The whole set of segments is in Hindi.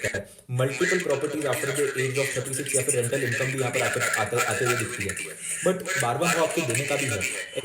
सकता है। Multiple properties after the age of 36 या फिर रेंटल इनकम भी यहाँ पर आते आते आते हुए दिखती है। बट 12वां भाव आपके देने का भी है।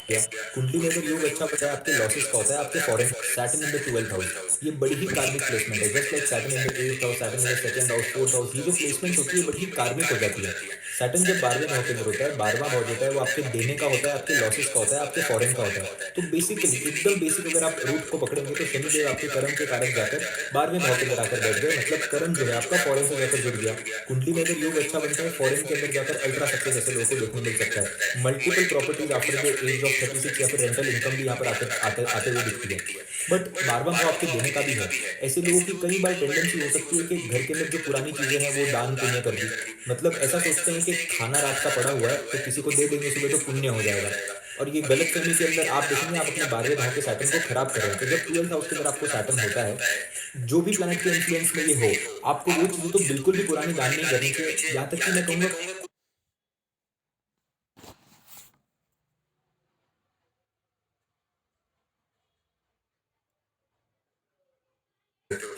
क्या कुंडली में अगर योग अच्छा बचा है, आपके लॉसेस का होता है, आपके foreign Saturn in the 12th house, ये बड़ी ही कार्मिक प्लेसमेंट है। Just like Saturn in the 8th house, Saturn in the second house, fourth house, ये जो प्लेसमेंट होती है बड़ी ही कार्मिक हो जाती है। सैटर्न जब 12वें भाव के अंदर होता है, 12वां भाव जो होता है वो आपके देने का होता है, आपके लॉसेस का होता है, आपके फॉरेन का होता है। तो बेसिकली एकदम बेसिक अगर आप रूट को पकड़ेंगे तो शनिदेव आपके कर्म के कारक जाकर 12वें भाव के अंदर आकर बैठ गए, मतलब कर्म जो है आपका फॉरेन से जाकर जुड़ गया। कुंडली में अगर योग अच्छा बनता है, फॉरेन के अंदर जाकर अल्ट्रा सक्सेस ऐसे लोगों को देखने मिल सकता है। Multiple properties after the age of 36 या फिर रेंटल इनकम भी यहाँ पर आते हुए दिखती है। बट 12वां भाव आपके देने का भी है। ऐसे लोगों की कई बार टेंडेंसी हो सकती है कि घर के अंदर जो पुरानी चीजें हैं वो दान पुण्य कर दी। मतलब ऐसा सोचते हैं कि खाना रात का पड़ा हुआ है तो किसी को दे देंगे सुबह तो पुण्य हो जाएगा। और ये गलत फहमी के अंदर आप देखेंगे, आप अपने 12वें भाव के सैटर्न को खराब कर रहे हैं। तो जब 12th हाउस के अंदर आपको सैटर्न होता है, जो भी प्लैनेट के इन्फ्लुएंस में ये हो, आपको वो चीजें तो बिल्कुल भी पुरानी दान नहीं करनी चाहिए। यहाँ तक कि मैं कहूंगा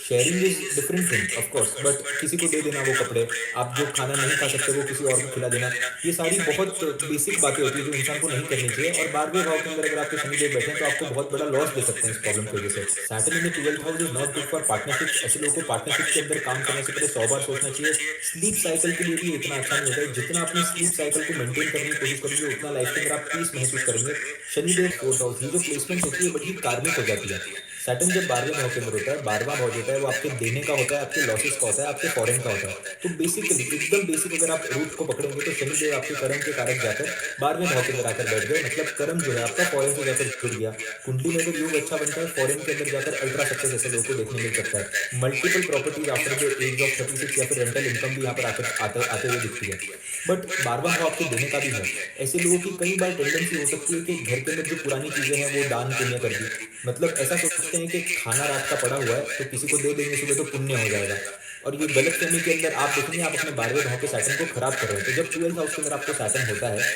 sharing is different thing of course, but किसी को दे देना वो कपड़े, आप जो खाना नहीं खा सकते वो किसी और को खिला देना, ये सारी बहुत बेसिक बातें होती है जो इंसान को नहीं करनी चाहिए। और 12वें भाव के अंदर अगर आपके शनिदेव बैठे हैं तो आपको बहुत बड़ा लॉस दे सकते हैं इस प्रॉब्लम की वजह से। Saturn in the 12th house is not good for partnership. ऐसे लोगों को पार्टनरशिप के अंदर काम करने से पहले 100 बार सोचना चाहिए। स्लीप साइकिल के लिए भी इतना अच्छा नहीं होता है। जितना अपनी स्लीप साइकिल को मेंटेन करने की कोशिश करेंगे उतना लाइफ के अंदर आप पीस महसूस करेंगे। शनिदेव 4th हाउस, ये जो प्लेसमेंट होती है बड़ी कार्मिक हो जाती है। सैटर्न जब 12वें भाव के अंदर होता है, 12वां भाव जो होता है वो आपके देने का होता है, आपके लॉसेस का होता है, आपके फॉरेन का होता है। तो बेसिकली एकदम बेसिक अगर आप रूट को पकड़ेंगे तो शनिदेव आपके कर्म के कारक जाकर 12वें भाव के अंदर आकर बैठ गए, मतलब कर्म जो है आपका फॉरेन से जाकर जुड़ गया। कुंडली में अगर योग अच्छा बनता है, फॉरेन के अंदर जाकर अल्ट्रा सक्सेस ऐसे लोगों को देखने मिल सकता है। Multiple properties after the age of 36 या फिर रेंटल इनकम भी यहाँ पर आते हुए दिखती है। बट 12वां भाव आपके देने का भी है। ऐसे लोगों की कई बार टेंडेंसी हो सकती है कि घर के अंदर जो पुरानी चीजें हैं वो दान पुण्य कर दी। मतलब ऐसा सोचते हैं कि खाना रात का पड़ा हुआ है तो किसी को दे देंगे सुबह तो पुण्य हो जाएगा। और ये गलत फहमी के अंदर आप देखेंगे, आप अपने 12वें भाव के सैटर्न को खराब कर रहे हैं। तो जब 12th हाउस के अंदर आपको सैटर्न होता है,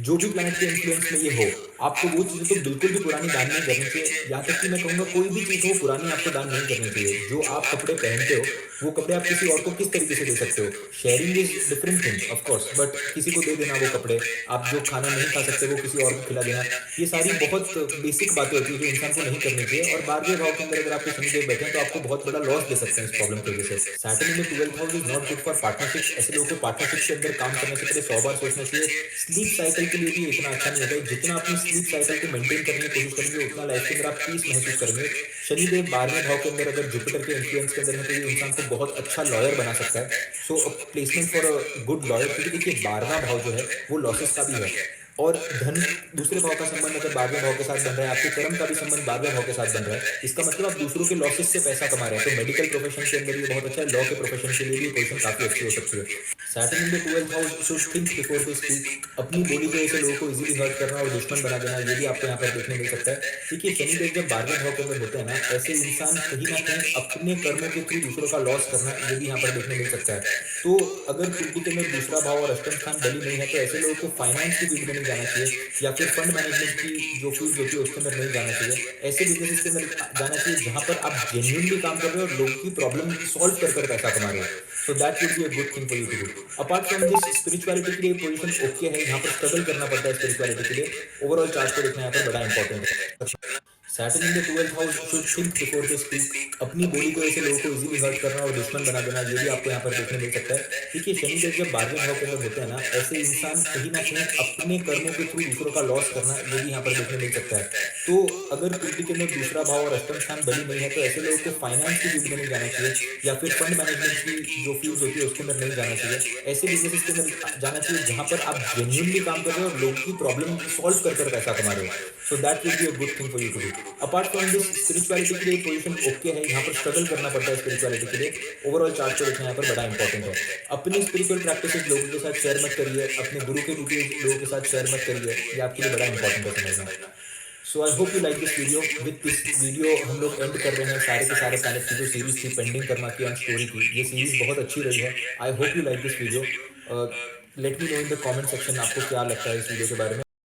जो भी प्लैनेट के इन्फ्लुएंस में ये हो, आपको वो चीजें तो बिल्कुल भी पुरानी दान नहीं करनी चाहिए। यहाँ तक कि मैं कहूंगा कोई भी चीज हो पुरानी आपको दान नहीं करनी चाहिए। जो आप कपड़े पहनते हो वो कपड़े आप किसी और को किस तरीके से दे सकते हो। Sharing is different thing of course, but किसी को दे देना वो कपड़े, आप जो खाना नहीं खा सकते वो किसी और को खिला देना, ये सारी बहुत बेसिक बातें होती है जो इंसान को नहीं करनी चाहिए। और 12वें भाव के अंदर अगर आपके शनिदेव बैठे हैं तो आपको बहुत बड़ा लॉस दे सकते हैं इस प्रॉब्लम की वजह से। Saturn in the 12th house is not good for partnership. ऐसे लोगों को पार्टनरशिप के अंदर काम करने से पहले 100 बार सोचना चाहिए। स्लीप साइकिल के लिए भी इतना अच्छा नहीं होता है। जितना अपनी स्लीप साइकिल को मेंटेन करने की कोशिश करेंगे उतना लाइफ के अंदर आप पीस महसूस करेंगे। शनिदेव 12वें भाव के अंदर अगर जुपिटर के इन्फ्लुएंस के अंदर है तो ये इंसान को बहुत अच्छा लॉयर बना सकता है। So placement for a good lawyer, क्योंकि देखिए 12वां भाव जो है वो लॉसेस का भी है। और धन, दूसरे भाव का संबंध अगर 12वें भाव के साथ बन रहा है, आपके कर्म का भी संबंध 12वें भाव के साथ बन रहा है, इसका मतलब आप दूसरों के लॉसेस से पैसा कमा रहे हैं। तो मेडिकल प्रोफेशन के अंदर ये बहुत अच्छा है। लॉ के प्रोफेशन के लिए भी पोजीशन काफी अच्छी हो सकती है। Saturn in the 12th house should think before they speak. अपनी बोली की वजह से लोगों को इजीली हर्ट करना और दुश्मन बना देना, ये भी आपको यहाँ पर देखने मिल सकता है। देखिए शनिदेव जब 12वें भाव के अंदर होते हैं ना, ऐसे इंसान कहीं ना कहीं अपने कर्मों के थ्रू दूसरों का लॉस करना, ये भी यहाँ पर देखने मिल सकता है। तो अगर कुंडली के अंदर दूसरा भाव और अष्टम स्थान बली नहीं है तो ऐसे लोगों को फाइनेंस की फील्ड में नहीं जाना चाहिए, या फिर फंड मैनेजमेंट की जो फील्ड होती है उसके अंदर नहीं जाना चाहिए। ऐसे बिजनेस के अंदर जाना चाहिए जहां पर आप जेन्युइनली काम कर रहे हो और लोगों की प्रॉब्लम सॉल्व कर पैसा कमा रहे हो। So that would be a good thing for you to do. Apart from this, spirituality के लिए पोजीशन ओके है, यहाँ पर स्ट्रगल करना पड़ता है स्पिरिचुअलिटी के लिए। ओवरऑल चार्ट को देखना यहाँ पर बड़ा इंपॉर्टेंट है। Saturn in the 12th house should think before they speak. अपनी बोली को ऐसे लोगों को इजीली हर्ट करना और दुश्मन बना देना, ये भी आपको यहाँ पर देखने मिल सकता है। देखिए शनिदेव जब 12वें भाव के अंदर होते हैं ना, ऐसे इंसान कहीं ना कहीं अपने कर्मों के थ्रू दूसरों का लॉस करना, ये भी यहाँ पर देखने मिल सकता है। तो अगर कुंडली के अंदर दूसरा भाव और अष्टम स्थान बली नहीं है तो ऐसे लोगों को फाइनेंस की फील्ड में नहीं जाना चाहिए, या फिर फंड मैनेजमेंट की जो फील्ड होती है उसके अंदर नहीं जाना चाहिए। ऐसे बिजनेस के अंदर जाना चाहिए जहां पर आप जेन्युइनली काम कर रहे हो और लोगों की प्रॉब्लम सॉल्व कर पैसा कमा रहे हो। So that will be a good thing for you to do. Apart from this, spirituality के लिए पोजीशन ओके है, यहाँ पर स्ट्रगल करना पड़ता है स्पिरिचुअलिटी के लिए। ओवरऑल चार्ट को देखना यहाँ पर बड़ा इंपॉर्टेंट है। अपनी स्पिरिचुअल प्रैक्टिसेस लोगों के साथ शेयर मत करिए, अपने गुरु के डिटेल्स लोगों के साथ शेयर मत करिए, ये आपके लिए बड़ा इंपॉर्टेंट है समझना। So I hope you like this video. With this video हम लोग एंड कर रहे हैं सारे के सारे प्लैनेट की जो सीरीज थी पेंडिंग कर्मा की एंड स्टोरी की। ये सीरीज बहुत अच्छी रही है। आई hope you like this video. Let me know in the comment section आपको क्या लगता है इस वीडियो के बारे में।